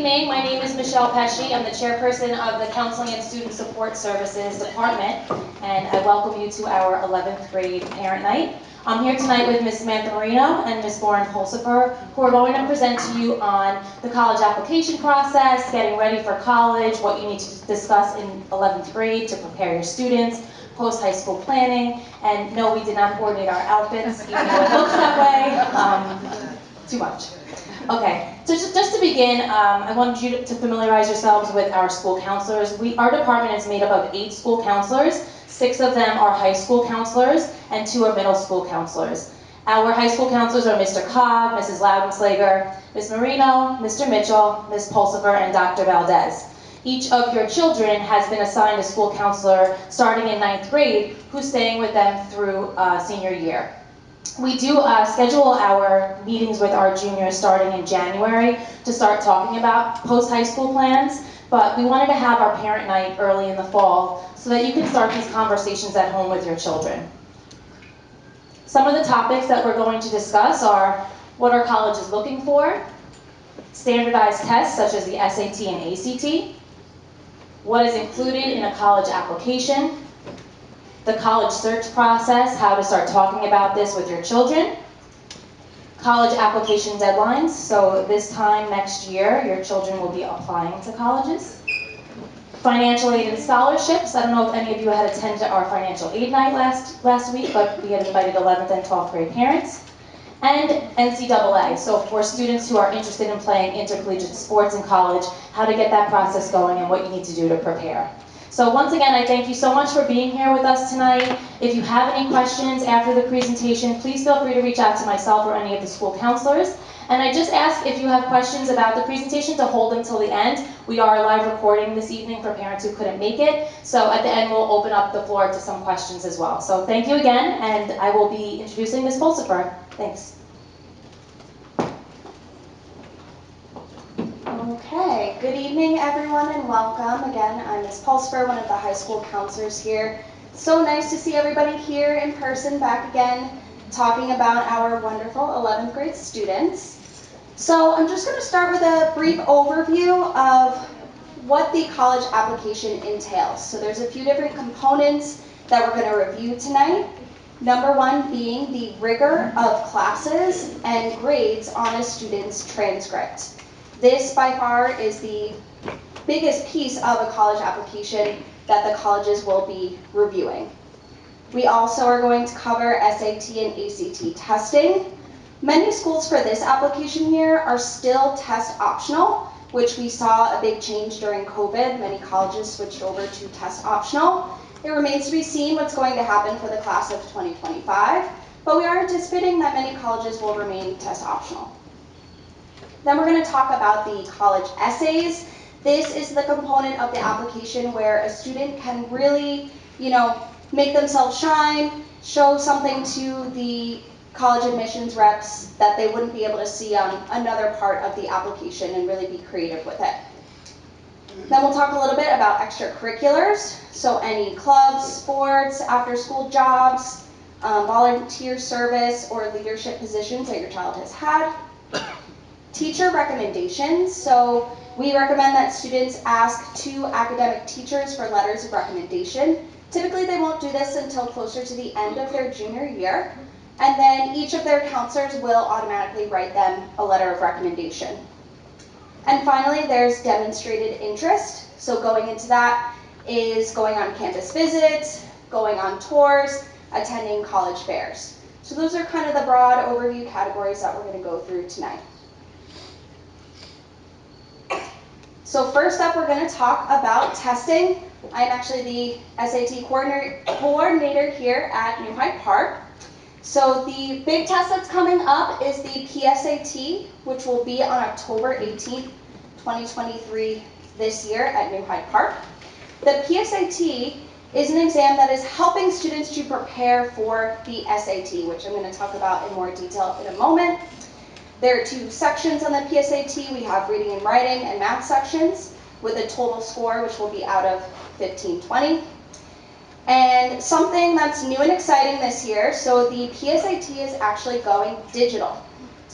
evening. My name is Michelle Pesci. I'm the chairperson of the Counseling and Student Support Services Department, and I welcome you to our 11th grade parent night. I'm here tonight with Ms. Samantha Marino and Ms. Lauren Pulsifer, who are going to present to you on the college application process, getting ready for college, what you need to discuss in 11th grade to prepare your students, post-high school planning, and no, we did not coordinate our outfits, even though it looks that way. Too much. Okay, so just to begin, I wanted you to familiarize yourselves with our school counselors. Our department is made up of 8 school counselors. 6 of them are high school counselors, and 2 are middle school counselors. Our high school counselors are Mr. Cobb, Mrs. Loudenslager, Ms. Marino, Mr. Mitchell, Ms. Pulsifer, and Dr. Valdez. Each of your children has been assigned a school counselor starting in 9th grade, who's staying with them through senior year. We do schedule our meetings with our juniors starting in January to start talking about post-high school plans, but we wanted to have our parent night early in the fall so that you can start these conversations at home with your children. Some of the topics that we're going to discuss are what our college is looking for, standardized tests such as the SAT and ACT, what is included in a college application, the college search process, how to start talking about this with your children, college application deadlines, so this time next year your children will be applying to colleges, financial aid and scholarships. I don't know if any of you had attended our financial aid night last week, but we had invited 11th and 12th grade parents, and NCAA, so for students who are interested in playing intercollegiate sports in college, how to get that process going and what you need to do to prepare. So once again, I thank you so much for being here with us tonight. If you have any questions after the presentation, please feel free to reach out to myself or any of the school counselors. And I just ask if you have questions about the presentation to hold them till the end. We are live recording this evening for parents who couldn't make it. So at the end, we'll open up the floor to some questions as well. So thank you again, and I will be introducing Ms. Pulsifer. Thanks. Okay, good evening everyone and welcome. Again, I'm Ms. Pulsifer, one of the high school counselors here. So nice to see everybody here in person back again, talking about our wonderful 11th grade students. So I'm just going to start with a brief overview of what the college application entails. So there's a few different components that we're going to review tonight. Number 1 being the rigor of classes and grades on a student's transcript. This, by far, is the biggest piece of a college application that the colleges will be reviewing. We also are going to cover SAT and ACT testing. Many schools for this application year are still test optional, which we saw a big change during COVID. Many colleges switched over to test optional. It remains to be seen what's going to happen for the class of 2025, but we are anticipating that many colleges will remain test optional. Then we're going to talk about the college essays. This is the component of the application where a student can really, make themselves shine, show something to the college admissions reps that they wouldn't be able to see on another part of the application and really be creative with it. Then we'll talk a little bit about extracurriculars, so any clubs, sports, after-school jobs, volunteer service, or leadership positions that your child has had. Teacher recommendations, so we recommend that students ask 2 academic teachers for letters of recommendation. Typically they won't do this until closer to the end of their junior year, and then each of their counselors will automatically write them a letter of recommendation. And finally, there's demonstrated interest, so going into that is going on campus visits, going on tours, attending college fairs. So those are kind of the broad overview categories that we're going to go through tonight. So first up, we're going to talk about testing. I'm actually the SAT coordinator here at New Hyde Park. So the big test that's coming up is the PSAT, which will be on October 18th, 2023 this year at New Hyde Park. The PSAT is an exam that is helping students to prepare for the SAT, which I'm going to talk about in more detail in a moment. There are 2 sections on the PSAT. We have reading and writing and math sections with a total score which will be out of 15-20. And something that's new and exciting this year, so the PSAT is actually going digital.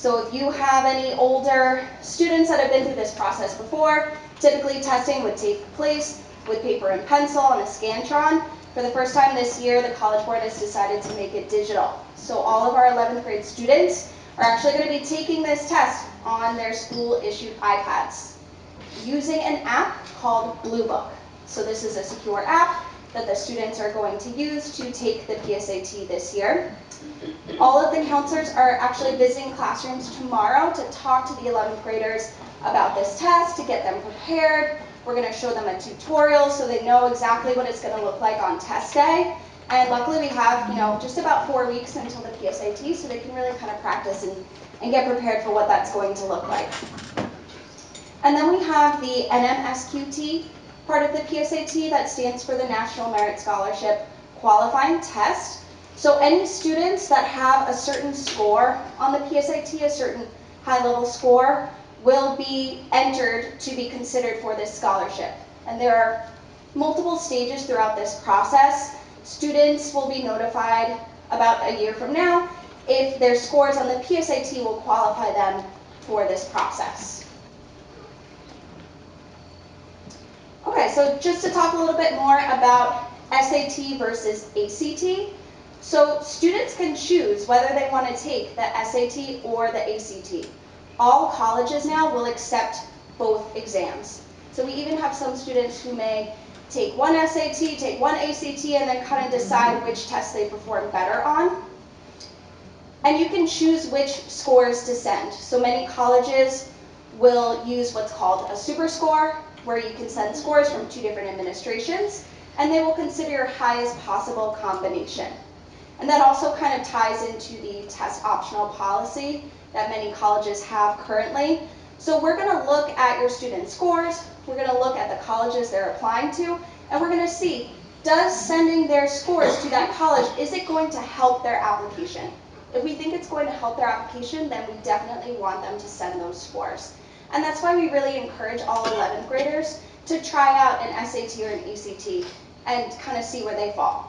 So if you have any older students that have been through this process before, typically testing would take place with paper and pencil on a Scantron. For the first time this year, the College Board has decided to make it digital. So all of our 11th grade students are actually going to be taking this test on their school-issued iPads using an app called Blue Book. So this is a secure app that the students are going to use to take the PSAT this year. All of the counselors are actually visiting classrooms tomorrow to talk to the 11th graders about this test, to get them prepared. We're going to show them a tutorial so they know exactly what it's going to look like on test day. And luckily we have, just about 4 weeks until the PSAT, so they can really kind of practice and get prepared for what that's going to look like. And then we have the NMSQT part of the PSAT that stands for the National Merit Scholarship Qualifying Test. So any students that have a certain score on the PSAT, a certain high-level score, will be entered to be considered for this scholarship. And there are multiple stages throughout this process. Students will be notified about a year from now if their scores on the PSAT will qualify them for this process. Okay, so just to talk a little bit more about SAT versus ACT. So students can choose whether they want to take the SAT or the ACT. All colleges now will accept both exams. So we even have some students who may take one SAT, take one ACT, and then kind of decide which test they perform better on. And you can choose which scores to send. So many colleges will use what's called a super score, where you can send scores from 2 different administrations, and they will consider your highest possible combination. And that also kind of ties into the test optional policy that many colleges have currently. So we're going to look at your student scores, we're going to look at the colleges they're applying to, and we're going to see, does sending their scores to that college, is it going to help their application? If we think it's going to help their application, then we definitely want them to send those scores. And that's why we really encourage all 11th graders to try out an SAT or an ACT and kind of see where they fall.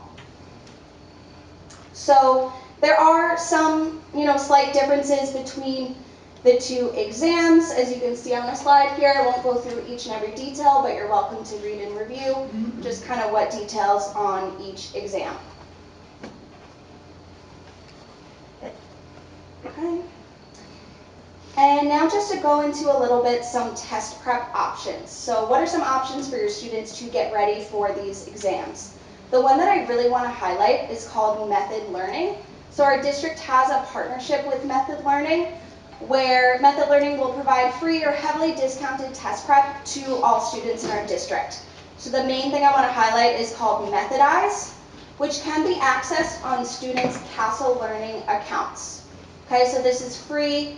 So there are some, slight differences between the 2 exams. As you can see on the slide here, I won't go through each and every detail, but you're welcome to read and review just kind of what details on each exam. Okay. And now just to go into a little bit some test prep options. So what are some options for your students to get ready for these exams? The one that I really want to highlight is called Method Learning. So our district has a partnership with Method Learning, where Method Learning will provide free or heavily discounted test prep to all students in our district. So the main thing I want to highlight is called Methodize, which can be accessed on students' Castle Learning accounts. Okay, so this is free,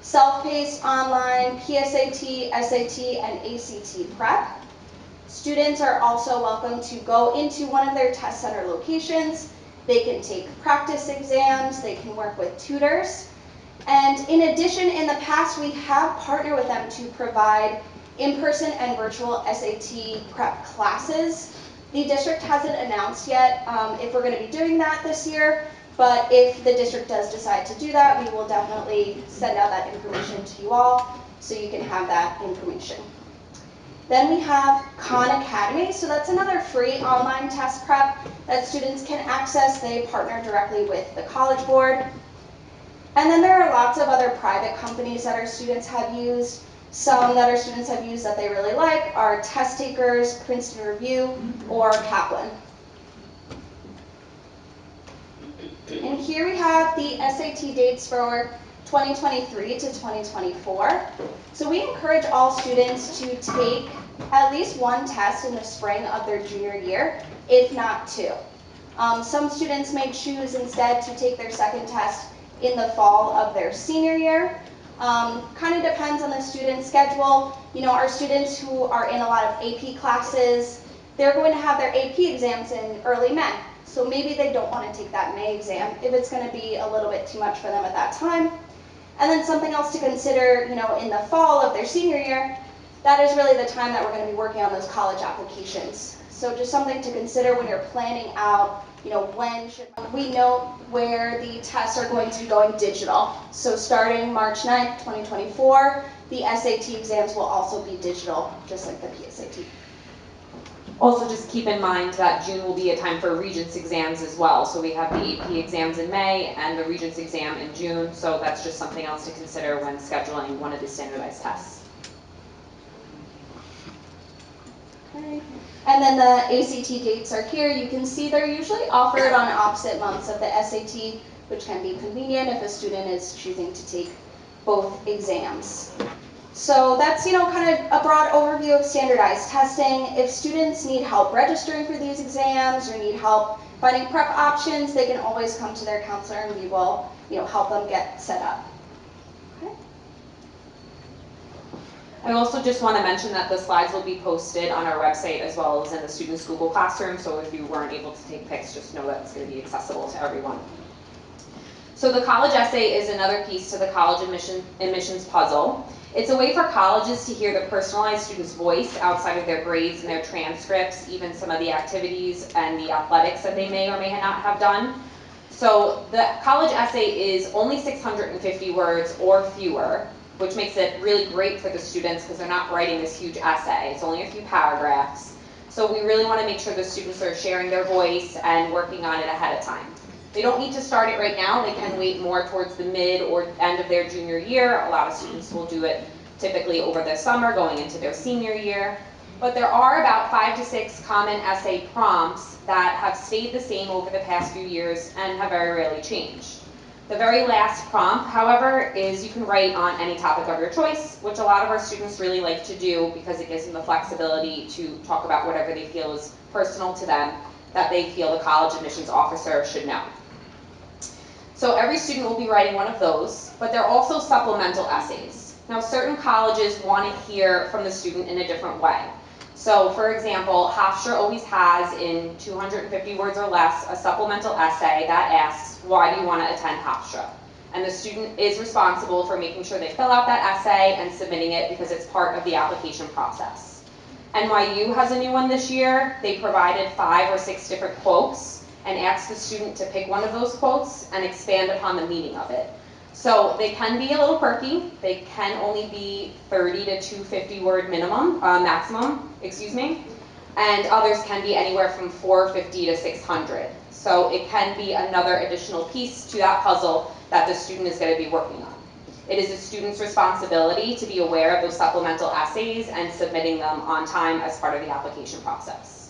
self-paced online PSAT, SAT, and ACT prep. Students are also welcome to go into one of their test center locations. They can take practice exams, they can work with tutors. And in addition, in the past, we have partnered with them to provide in-person and virtual SAT prep classes. The district hasn't announced yet if we're going to be doing that this year, but if the district does decide to do that, we will definitely send out that information to you all so you can have that information. Then we have Khan Academy, so that's another free online test prep that students can access. They partner directly with the College Board. And then there are lots of other private companies that our students have used. Some that our students have used that they really like are Test Takers, Princeton Review, or Kaplan. And here we have the SAT dates for 2023 to 2024. So we encourage all students to take at least one test in the spring of their junior year, if not 2. Some students may choose instead to take their second test in the fall of their senior year. Kind of depends on the student's schedule. Our students who are in a lot of AP classes, they're going to have their AP exams in early May. So maybe they don't want to take that May exam if it's going to be a little bit too much for them at that time. And then something else to consider, in the fall of their senior year, that is really the time that we're going to be working on those college applications. So just something to consider when you're planning out, we know where the tests are going to be going digital. So starting March 9th, 2024, the SAT exams will also be digital, just like the PSAT. Also, just keep in mind that June will be a time for Regents exams as well. So we have the AP exams in May and the Regents exam in June. So that's just something else to consider when scheduling one of the standardized tests. Okay. And then the ACT dates are here. You can see they're usually offered on opposite months of the SAT, which can be convenient if a student is choosing to take both exams. So that's, kind of a broad overview of standardized testing. If students need help registering for these exams or need help finding prep options, they can always come to their counselor and we will, help them get set up. Okay. I also just want to mention that the slides will be posted on our website as well as in the students' Google Classroom. So if you weren't able to take pics, just know that it's going to be accessible to everyone. So the college essay is another piece to the college admissions puzzle. It's a way for colleges to hear the personalized student's voice outside of their grades and their transcripts, even some of the activities and the athletics that they may or may not have done. So the college essay is only 650 words or fewer, which makes it really great for the students because they're not writing this huge essay. It's only a few paragraphs. So we really want to make sure the students are sharing their voice and working on it ahead of time. They don't need to start it right now. They can wait more towards the mid or end of their junior year. A lot of students will do it typically over the summer going into their senior year. But there are about 5 to 6 common essay prompts that have stayed the same over the past few years and have very rarely changed. The very last prompt, however, is you can write on any topic of your choice, which a lot of our students really like to do because it gives them the flexibility to talk about whatever they feel is personal to them that they feel the college admissions officer should know. So every student will be writing one of those, but they're also supplemental essays. Now, certain colleges want to hear from the student in a different way. So, for example, Hofstra always has, in 250 words or less, a supplemental essay that asks, why do you want to attend Hofstra? And the student is responsible for making sure they fill out that essay and submitting it because it's part of the application process. NYU has a new one this year. They provided 5 or 6 different quotes and asked the student to pick one of those quotes and expand upon the meaning of it. So they can be a little quirky. They can only be 30 to 250 word maximum, and others can be anywhere from 450 to 600. So it can be another additional piece to that puzzle that the student is going to be working on. It is a student's responsibility to be aware of those supplemental essays and submitting them on time as part of the application process.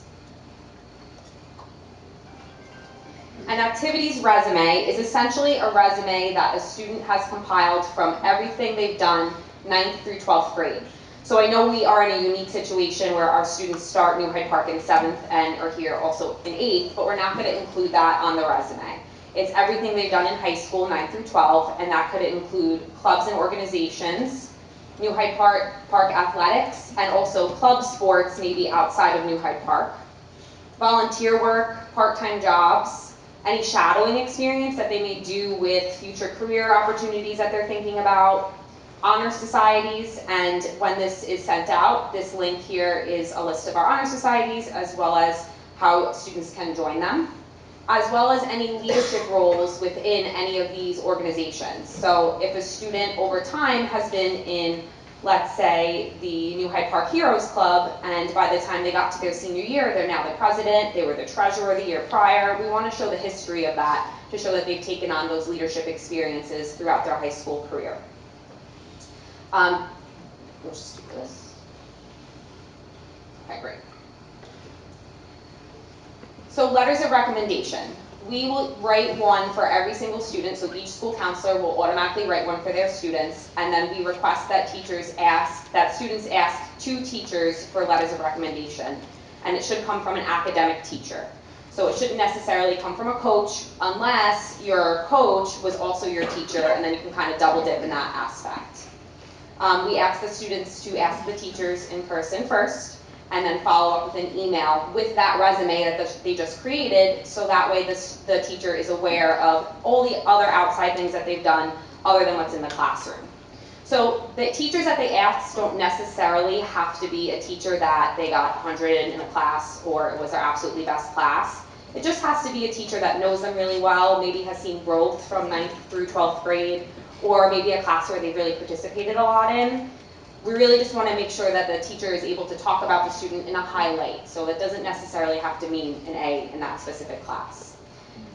An activities resume is essentially a resume that a student has compiled from everything they've done 9th through 12th grade. So I know we are in a unique situation where our students start New Hyde Park in 7th and are here also in 8th, but we're not going to include that on the resume. It's everything they've done in high school, 9th through 12th, and that could include clubs and organizations, New Hyde Park athletics, and also club sports maybe outside of New Hyde Park, volunteer work, part-time jobs, any shadowing experience that they may do with future career opportunities that they're thinking about, honor societies, and when this is sent out, this link here is a list of our honor societies as well as how students can join them, as well as any leadership roles within any of these organizations. So if a student over time has been in, let's say, the New Hyde Park Heroes Club, and by the time they got to their senior year, they're now the president, they were the treasurer the year prior, we want to show the history of that to show that they've taken on those leadership experiences throughout their high school career. We'll just do this. Okay, great. So letters of recommendation. We will write one for every single student, so each school counselor will automatically write one for their students, and then we request that students ask 2 teachers for letters of recommendation, and it should come from an academic teacher. So it shouldn't necessarily come from a coach unless your coach was also your teacher, and then you can kind of double dip in that aspect. We ask the students to ask the teachers in person first, and then follow up with an email with that resume that they just created, so that way the teacher is aware of all the other outside things that they've done other than what's in the classroom. So the teachers that they ask don't necessarily have to be a teacher that they got 100 in a class or it was their absolutely best class. It just has to be a teacher that knows them really well, maybe has seen growth from 9th through 12th grade, or maybe a class where they've really participated a lot in. We really just want to make sure that the teacher is able to talk about the student in a highlight, so it doesn't necessarily have to mean an A in that specific class.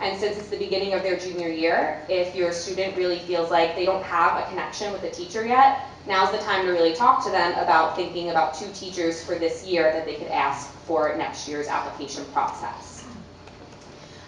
And since it's the beginning of their junior year, if your student really feels like they don't have a connection with the teacher yet, now's the time to really talk to them about thinking about 2 teachers for this year that they could ask for next year's application process.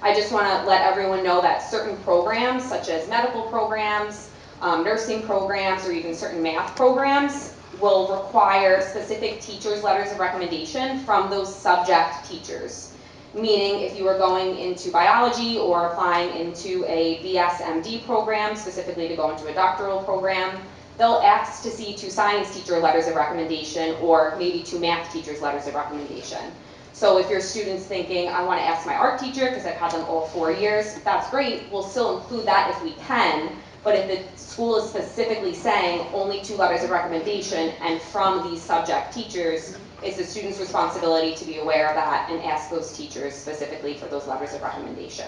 I just want to let everyone know that certain programs, such as medical programs, nursing programs, or even certain math programs, will require specific teachers' letters of recommendation from those subject teachers. Meaning if you are going into biology or applying into a BS-MD program, specifically to go into a doctoral program, they'll ask to see 2 science teacher letters of recommendation or maybe 2 math teachers' letters of recommendation. So if your student's thinking, I want to ask my art teacher because I've had them all 4 years, that's great. We'll still include that if we can. But if the school is specifically saying only 2 letters of recommendation and from these subject teachers, it's the student's responsibility to be aware of that and ask those teachers specifically for those letters of recommendation.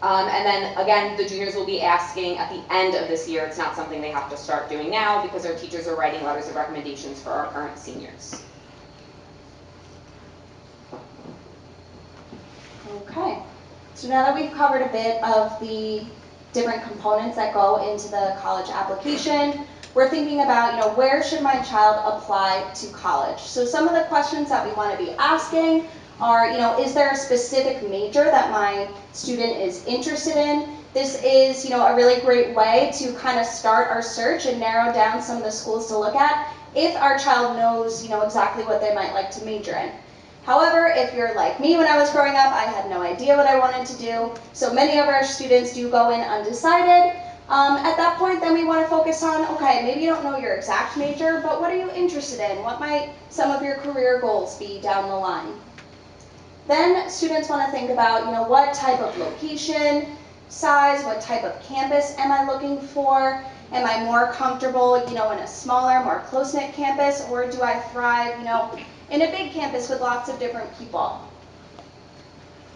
And then again, the juniors will be asking at the end of this year. It's not something they have to start doing now because our teachers are writing letters of recommendations for our current seniors. Okay, so now that we've covered a bit of the different components that go into the college application, we're thinking about, where should my child apply to college? So some of the questions that we want to be asking are, is there a specific major that my student is interested in? This is, a really great way to kind of start our search and narrow down some of the schools to look at if our child knows, exactly what they might like to major in. However, if you're like me when I was growing up, I had no idea what I wanted to do. So many of our students do go in undecided. At that point, then we want to focus on, okay, maybe you don't know your exact major, but what are you interested in? What might some of your career goals be down the line? Then students want to think about, what type of location, size, what type of campus am I looking for? Am I more comfortable, in a smaller, more close-knit campus, or do I thrive, in a big campus with lots of different people?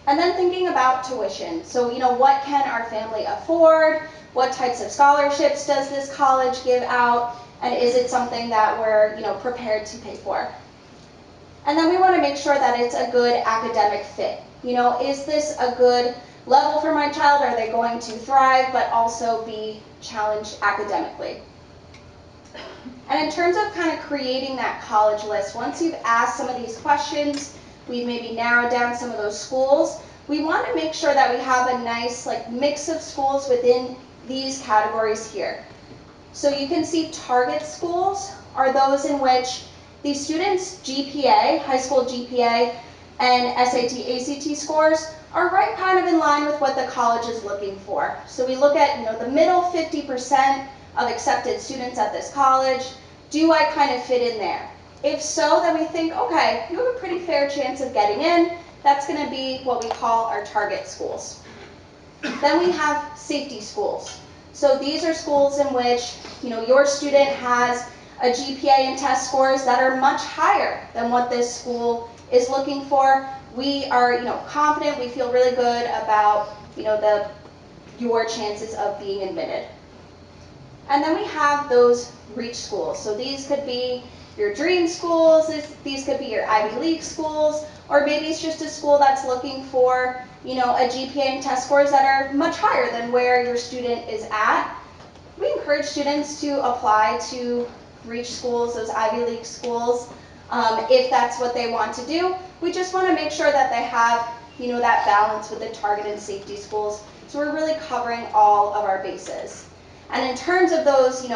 And then thinking about tuition. So, what can our family afford? What types of scholarships does this college give out? And is it something that we're, prepared to pay for? And then we want to make sure that it's a good academic fit. Is this a good level for my child? Are they going to thrive but also be challenged academically? And in terms of kind of creating that college list, once you've asked some of these questions, we've maybe narrowed down some of those schools, we want to make sure that we have a nice mix of schools within these categories here. So you can see target schools are those in which the students' GPA, high school GPA, and SAT, ACT scores are right kind of in line with what the college is looking for. So we look at the middle 50% of accepted students at this college. Do I kind of fit in there? If so, then we think, okay, you have a pretty fair chance of getting in. That's going to be what we call our target schools. Then we have safety schools. So these are schools in which your student has a GPA and test scores that are much higher than what this school is looking for. We are confident, we feel really good about your chances of being admitted. And then we have those reach schools. So these could be your dream schools, these could be your Ivy League schools, or maybe it's just a school that's looking for a GPA and test scores that are much higher than where your student is at. We encourage students to apply to reach schools, those Ivy League schools, if that's what they want to do. We just want to make sure that they have that balance with the target and safety schools. So we're really covering all of our bases. And in terms of those,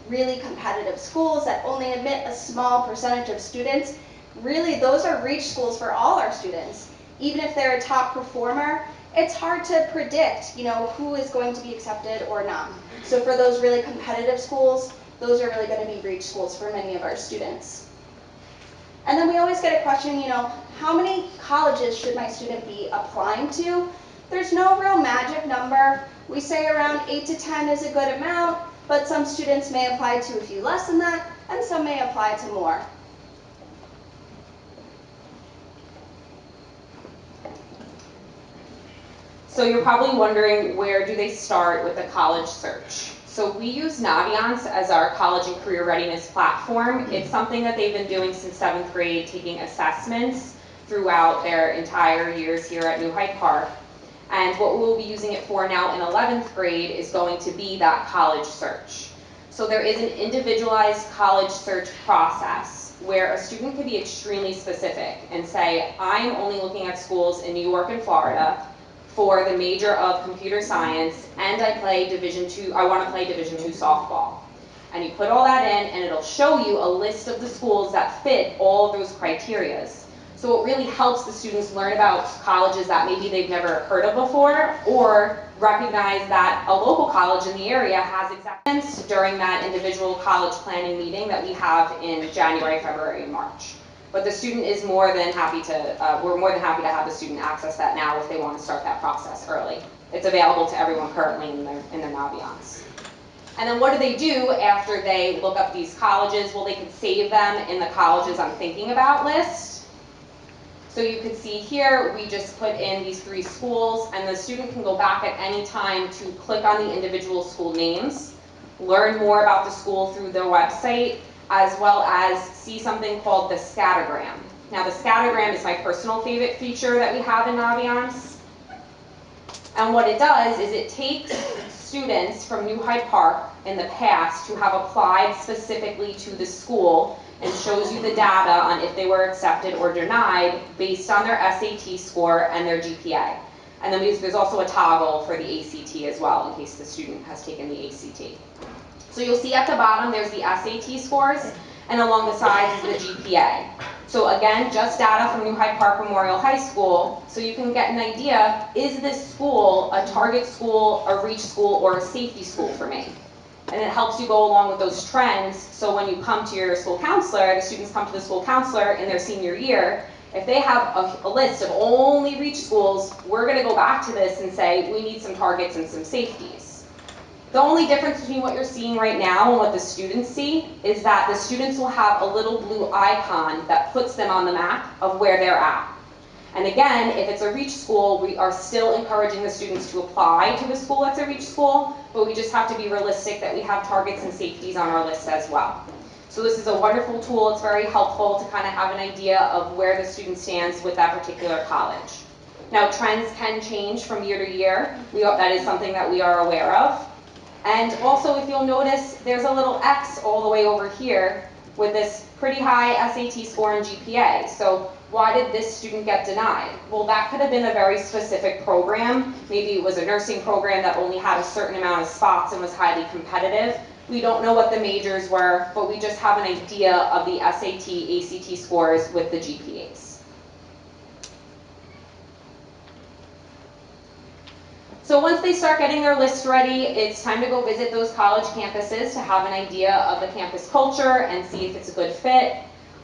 really competitive schools that only admit a small percentage of students, really those are reach schools for all our students. Even if they're a top performer, it's hard to predict, who is going to be accepted or not. So for those really competitive schools, those are really going to be reach schools for many of our students. And then we always get a question, how many colleges should my student be applying to? There's no real magic number. We say around 8 to 10 is a good amount. but some students may apply to a few less than that, and some may apply to more. So you're probably wondering, where do they start with the college search? So we use Naviance as our college and career readiness platform. It's something that they've been doing since 7th grade, taking assessments throughout their entire years here at New Hyde Park. And what we'll be using it for now in 11th grade is going to be that college search. So there is an individualized college search process where a student can be extremely specific and say, I'm only looking at schools in New York and Florida for the major of computer science, and I want to play Division II softball. And you put all that in, and it'll show you a list of the schools that fit all of those criterias. So it really helps the students learn about colleges that maybe they've never heard of before, or recognize that a local college in the area has acceptance during that individual college planning meeting that we have in January, February, and March. But the student is more than happy to, we're more than happy to have the student access that now if they want to start that process early. It's available to everyone currently in their Naviance. And then what do they do after they look up these colleges? Well, they can save them in the colleges I'm thinking about list. So you can see here, we just put in these 3 schools, and the student can go back at any time to click on the individual school names, learn more about the school through their website, as well as see something called the scattergram. Now the scattergram is my personal favorite feature that we have in Naviance. And what it does is it takes students from New Hyde Park in the past who have applied specifically to the school and shows you the data on if they were accepted or denied based on their SAT score and their GPA. And then there's also a toggle for the ACT as well in case the student has taken the ACT. So you'll see at the bottom there's the SAT scores, and along the sides is the GPA. So again, just data from New Hyde Park Memorial High School, so you can get an idea, is this school a target school, a reach school, or a safety school for me? And it helps you go along with those trends, so when you come to your school counselor, the students come to the school counselor in their senior year, if they have a list of only reach schools, we're going to go back to this and say, we need some targets and some safeties. The only difference between what you're seeing right now and what the students see is that the students will have a little blue icon that puts them on the map of where they're at. And again, if it's a reach school, we are still encouraging the students to apply to the school that's a reach school, but we just have to be realistic that we have targets and safeties on our list as well. So this is a wonderful tool. It's very helpful to kind of have an idea of where the student stands with that particular college. Now, trends can change from year to year. That is something that we are aware of. And also, if you'll notice, there's a little X all the way over here with this pretty high SAT score and GPA. So why did this student get denied? Well, that could have been a very specific program. Maybe it was a nursing program that only had a certain amount of spots and was highly competitive. We don't know what the majors were, but we just have an idea of the SAT, ACT scores with the GPAs. So once they start getting their list ready, it's time to go visit those college campuses to have an idea of the campus culture and see if it's a good fit.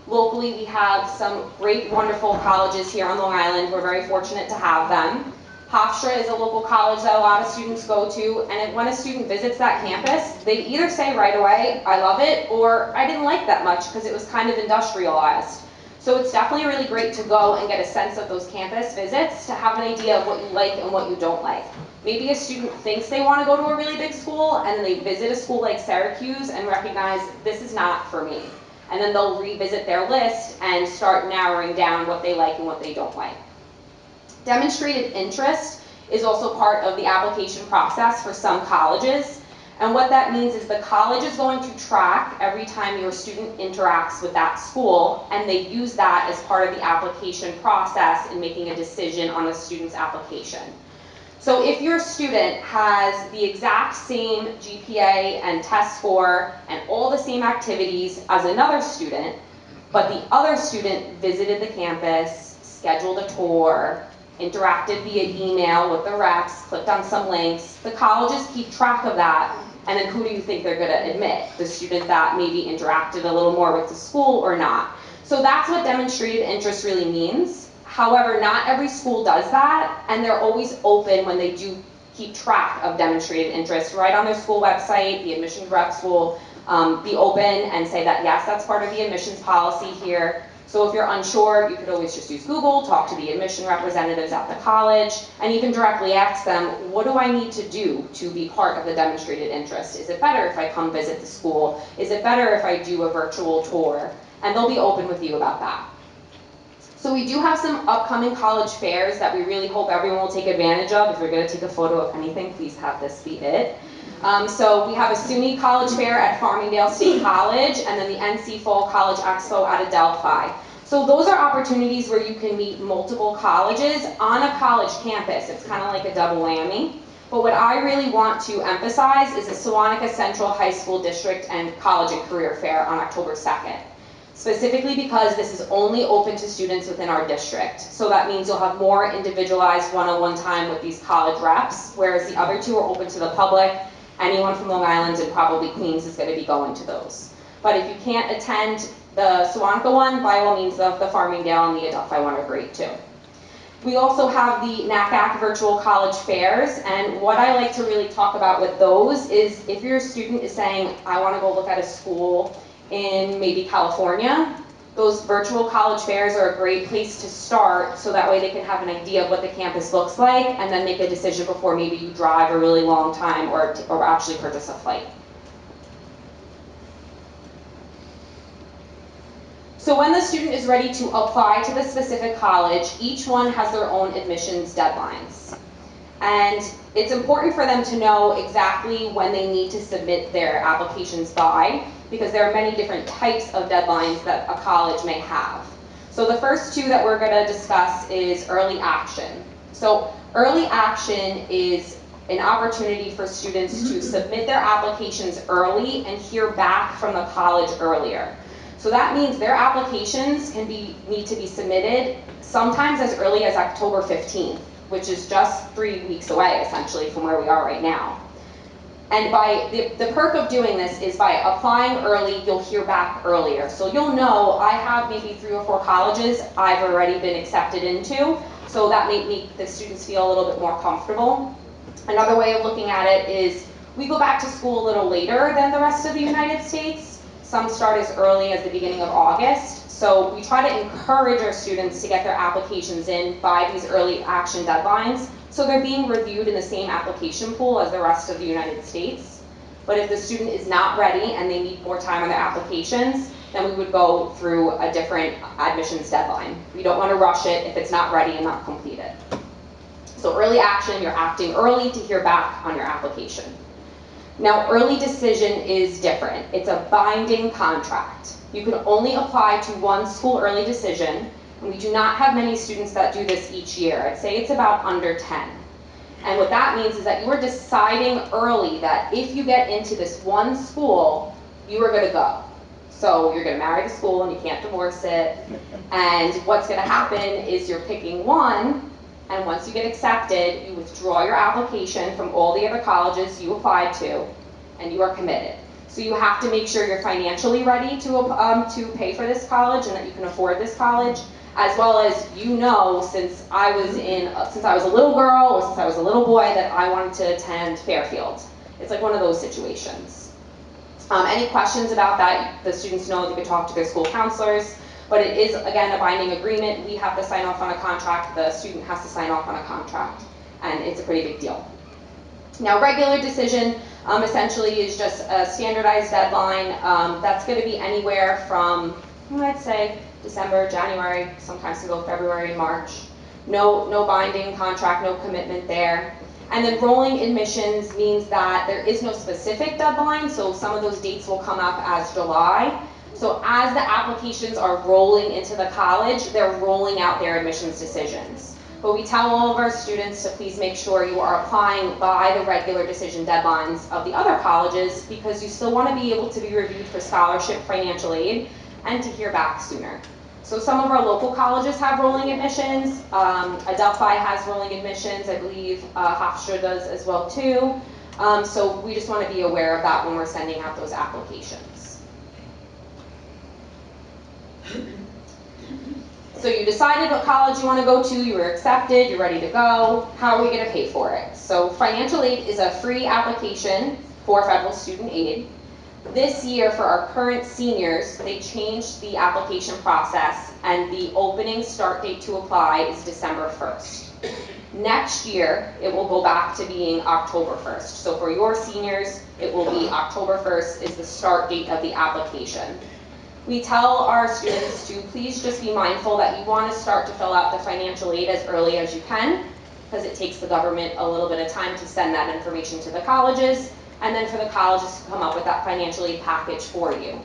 Locally, we have some great, wonderful colleges here on Long Island. We're very fortunate to have them. Hofstra is a local college that a lot of students go to, and when a student visits that campus, they either say right away, I love it, or I didn't like that much because it was kind of industrialized. So it's definitely really great to go and get a sense of those campus visits to have an idea of what you like and what you don't like. Maybe a student thinks they want to go to a really big school, and then they visit a school like Syracuse and recognize this is not for me. And then they'll revisit their list and start narrowing down what they like and what they don't like. Demonstrated interest is also part of the application process for some colleges. And what that means is the college is going to track every time your student interacts with that school, and they use that as part of the application process in making a decision on a student's application. So if your student has the exact same GPA and test score and all the same activities as another student, but the other student visited the campus, scheduled a tour, interacted via email with the reps, clicked on some links, the colleges keep track of that, and then who do you think they're going to admit? The student that maybe interacted a little more with the school or not. So that's what demonstrated interest really means. However, not every school does that, and they're always open when they do keep track of demonstrated interest right on their school website. The admissions reps will be open and say that yes, that's part of the admissions policy here. So if you're unsure, you could always just use Google, talk to the admission representatives at the college, and even directly ask them, what do I need to do to be part of the demonstrated interest? Is it better if I come visit the school? Is it better if I do a virtual tour? And they'll be open with you about that. So we do have some upcoming college fairs that we really hope everyone will take advantage of. If you're going to take a photo of anything, please have this be it. So we have a SUNY College Fair at Farmingdale State College, and then the NC Fall College Expo at Adelphi. So those are opportunities where you can meet multiple colleges on a college campus. It's kind of like a double whammy. But what I really want to emphasize is the Sewanaka Central High School District and College and Career Fair on October 2nd. Specifically because this is only open to students within our district. So that means you'll have more individualized one-on-one time with these college reps, whereas the other two are open to the public. Anyone from Long Island and probably Queens is going to be going to those. But if you can't attend the Sewanaka one, by all means, the Farmingdale and the Adelphi one are great too. We also have the NACAC virtual college fairs, and what I like to really talk about with those is if your student is saying, I want to go look at a school in maybe California, those virtual college fairs are a great place to start so that way they can have an idea of what the campus looks like and then make a decision before maybe you drive a really long time or actually purchase a flight. So when the student is ready to apply to the specific college, each one has their own admissions deadlines. And it's important for them to know exactly when they need to submit their applications by, because there are many different types of deadlines that a college may have. So the first two that we're going to discuss is early action. So early action is an opportunity for students to submit their applications early and hear back from the college earlier. So that means their applications need to be submitted sometimes as early as October 15th, which is just 3 weeks away essentially from where we are right now. And by the perk of doing this is by applying early, you'll hear back earlier. So you'll know I have maybe 3 or 4 colleges I've already been accepted into, so that may make the students feel a little bit more comfortable. Another way of looking at it is we go back to school a little later than the rest of the United States. Some start as early as the beginning of August. So we try to encourage our students to get their applications in by these early action deadlines, so they're being reviewed in the same application pool as the rest of the United States. But if the student is not ready and they need more time on their applications, then we would go through a different admissions deadline. We don't want to rush it if it's not ready and not completed. So early action, you're acting early to hear back on your application. Now, early decision is different. It's a binding contract. You can only apply to one school early decision, and we do not have many students that do this each year. I'd say it's about under 10. And what that means is that you are deciding early that if you get into this one school, you are going to go. So you're going to marry the school and you can't divorce it. And what's going to happen is you're picking one, and once you get accepted, you withdraw your application from all the other colleges you applied to, and you are committed. So you have to make sure you're financially ready to pay for this college and that you can afford this college, as well as since I was a little girl or since I was a little boy that I wanted to attend Fairfield. It's like one of those situations. Any questions about that, the students know they could talk to their school counselors. But it is, again, a binding agreement. We have to sign off on a contract. The student has to sign off on a contract. And it's a pretty big deal. Now, regular decision essentially is just a standardized deadline. That's going to be anywhere from, I'd say, December, January, sometimes can go February, March. No binding contract, no commitment there. And then rolling admissions means that there is no specific deadline. So some of those dates will come up as July. So as the applications are rolling into the college, they're rolling out their admissions decisions. But we tell all of our students to please make sure you are applying by the regular decision deadlines of the other colleges, because you still want to be able to be reviewed for scholarship, financial aid, and to hear back sooner. So some of our local colleges have rolling admissions. Adelphi has rolling admissions. I believe Hofstra does as well too. So we just want to be aware of that when we're sending out those applications. So you decided what college you want to go to, you were accepted, you're ready to go. How are we going to pay for it? So financial aid is a free application for federal student aid. This year, for our current seniors, they changed the application process, and the opening start date to apply is December 1st. Next year, it will go back to being October 1st. So for your seniors, it will be October 1st is the start date of the application. We tell our students to please just be mindful that you want to start to fill out the financial aid as early as you can, because it takes the government a little bit of time to send that information to the colleges, and then for the colleges to come up with that financial aid package for you.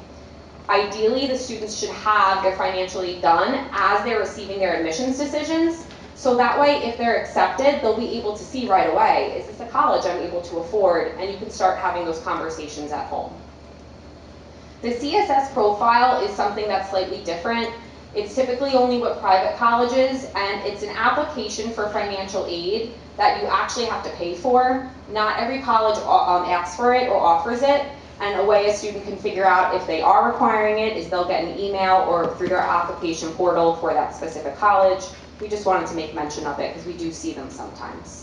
Ideally, the students should have their financial aid done as they're receiving their admissions decisions, so that way if they're accepted, they'll be able to see right away, is this a college I'm able to afford? And you can start having those conversations at home. The CSS profile is something that's slightly different. It's typically only with private colleges, and it's an application for financial aid that you actually have to pay for. Not every college asks for it or offers it, and a way a student can figure out if they are requiring it is they'll get an email or through their application portal for that specific college. We just wanted to make mention of it because we do see them sometimes.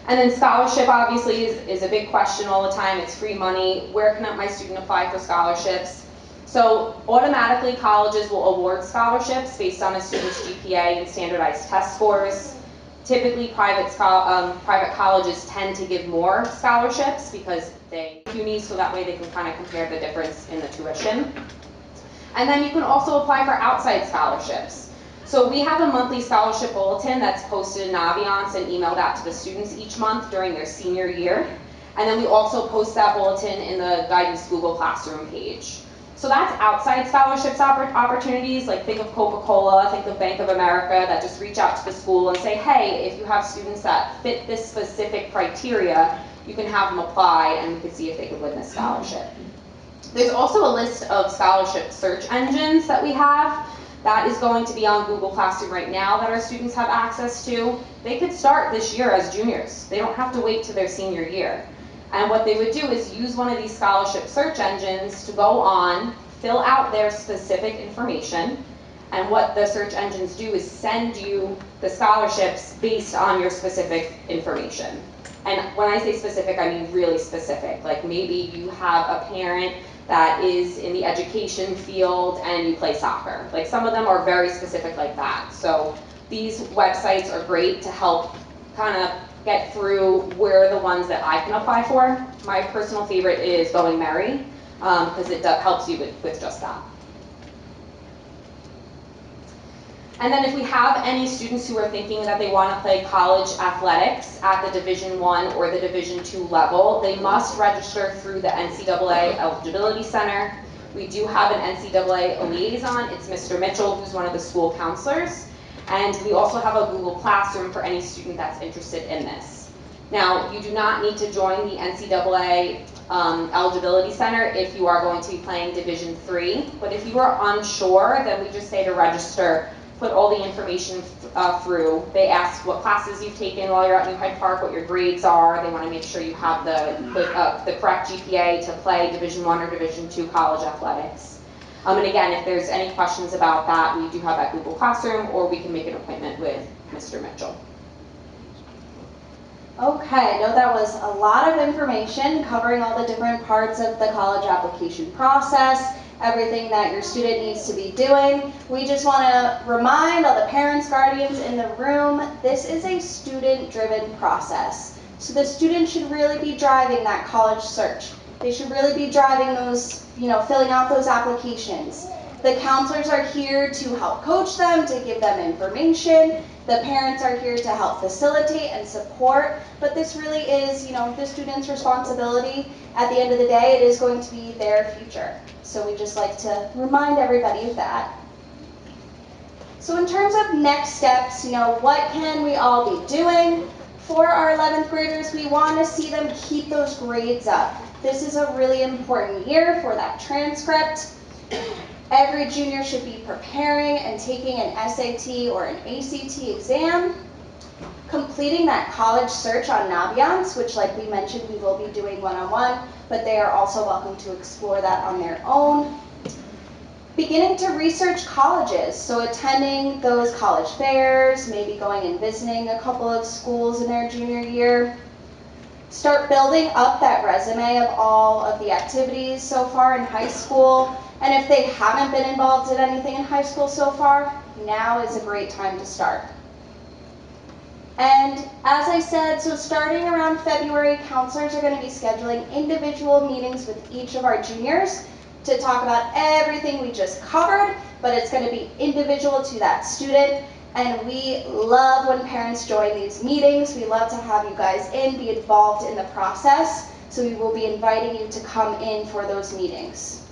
And then scholarship obviously is a big question all the time. It's free money. Where can my student apply for scholarships? So automatically colleges will award scholarships based on a student's GPA and standardized test scores. Typically private colleges tend to give more scholarships because they CUNYs, so that way they can kind of compare the difference in the tuition. And then you can also apply for outside scholarships. So we have a monthly scholarship bulletin that's posted in Naviance and emailed out to the students each month during their senior year. And then we also post that bulletin in the Guidance Google Classroom page. So that's outside scholarships opportunities, like think of Coca-Cola, think of Bank of America, that just reach out to the school and say, hey, if you have students that fit this specific criteria, you can have them apply and we can see if they could win this scholarship. There's also a list of scholarship search engines that we have. That is going to be on Google Classroom right now that our students have access to. They could start this year as juniors. They don't have to wait to their senior year. And what they would do is use one of these scholarship search engines to go on, fill out their specific information, and what the search engines do is send you the scholarships based on your specific information. And when I say specific, I mean really specific. Like maybe you have a parent that is in the education field and you play soccer. Like some of them are very specific like that. So these websites are great to help kind of get through where the ones that I can apply for. My personal favorite is Going Merry because it helps you with just that. And then if we have any students who are thinking that they want to play college athletics at the Division I or the Division II level, they must register through the NCAA Eligibility Center. We do have an NCAA liaison. It's Mr. Mitchell, who's one of the school counselors. And we also have a Google Classroom for any student that's interested in this. Now, you do not need to join the NCAA Eligibility Center if you are going to be playing Division III. But if you are unsure, then we just say to register, put all the information through. They ask what classes you've taken while you're at New Hyde Park, what your grades are. They want to make sure you have the correct GPA to play Division I or Division II college athletics. And again, if there's any questions about that, we do have that Google Classroom, or we can make an appointment with Mr. Mitchell. Okay, I know that was a lot of information covering all the different parts of the college application process, everything that your student needs to be doing. We just want to remind all the parents, guardians in the room, this is a student-driven process. So the student should really be driving that college search. They should really be driving those, filling out those applications. The counselors are here to help coach them, to give them information. The parents are here to help facilitate and support, but this really is, the student's responsibility. At the end of the day, it is going to be their future. So we just like to remind everybody of that. So in terms of next steps, what can we all be doing? For our 11th graders, we want to see them keep those grades up. This is a really important year for that transcript. Every junior should be preparing and taking an SAT or an ACT exam, completing that college search on Naviance, which like we mentioned, we will be doing one-on-one, but they are also welcome to explore that on their own. beginning to research colleges, so attending those college fairs, maybe going and visiting a couple of schools in their junior year. Start building up that resume of all of the activities so far in high school, and if they haven't been involved in anything in high school so far, now is a great time to start. And as I said, so starting around February, counselors are going to be scheduling individual meetings with each of our juniors to talk about everything we just covered, but it's going to be individual to that student. And we love when parents join these meetings. We love to have you guys in, be involved in the process. So we will be inviting you to come in for those meetings.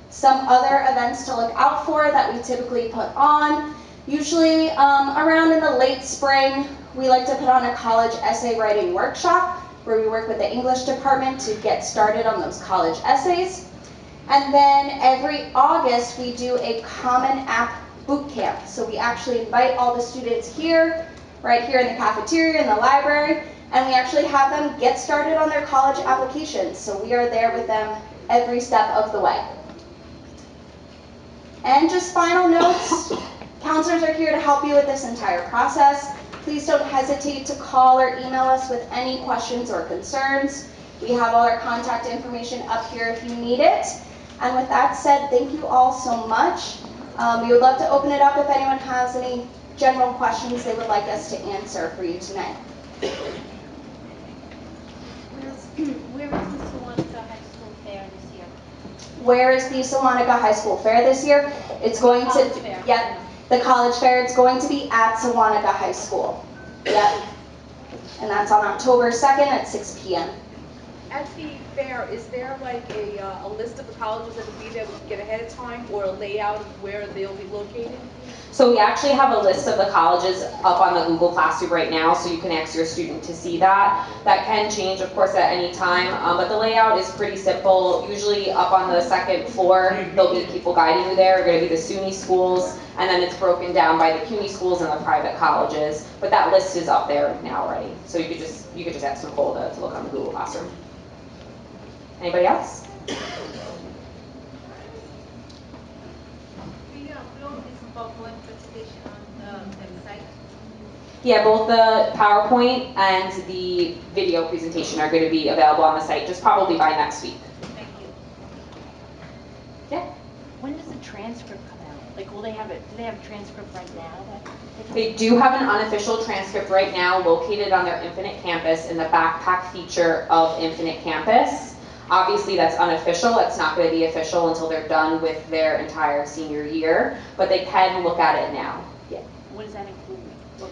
Some other events to look out for that we typically put on. Usually around in the late spring, we like to put on a college essay writing workshop where we work with the English department to get started on those college essays. And then every August, we do a Common App boot camp. So we actually invite all the students here, right here in the cafeteria, in the library, and we actually have them get started on their college applications. So we are there with them every step of the way. And just final notes, counselors are here to help you with this entire process. Please don't hesitate to call or email us with any questions or concerns. We have all our contact information up here if you need it. And with that said, thank you all so much. We would love to open it up if anyone has any general questions they would like us to answer for you tonight. Where is the Sewanaka High School Fair this year? Where is the Sewanaka High School Fair this year? It's going to, yep, the college fair. It's going to be at Sewanaka High School. Yep. And that's on October 2nd at 6 p.m. At the fair, is there like a list of the colleges that will be there we can get ahead of time, or a layout of where they'll be located? So we actually have a list of the colleges up on the Google Classroom right now, so you can ask your student to see that. That can change, of course, at any time, but the layout is pretty simple. Usually up on the second floor, there'll be people guiding you there. They're going to be the SUNY schools, and then it's broken down by the CUNY schools and the private colleges. But that list is up there now already, so you could just ask Nicole to look on the Google Classroom. Anybody else? Yeah, both the PowerPoint and the video presentation are going to be available on the site, just probably by next week. Thank you. Yeah. When does the transcript come out? Like, will they have it? Do they have a transcript right now? They do have an unofficial transcript right now located on their Infinite Campus in the backpack feature of Infinite Campus. Obviously, that's unofficial. It's not going to be official until they're done with their entire senior year, but they can look at it now. Yeah. What does that include?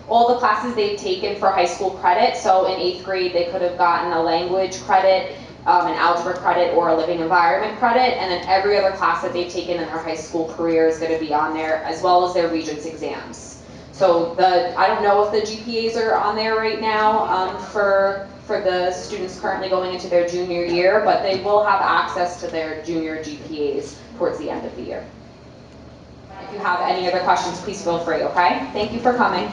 All the classes they've taken for high school credit. So in 8th grade, they could have gotten a language credit, an algebra credit, or a living environment credit, and then every other class that they've taken in their high school career is going to be on there, as well as their Regents exams. So I don't know if the GPAs are on there right now for the students currently going into their junior year, but they will have access to their junior GPAs towards the end of the year. If you have any other questions, please feel free, okay? Thank you for coming.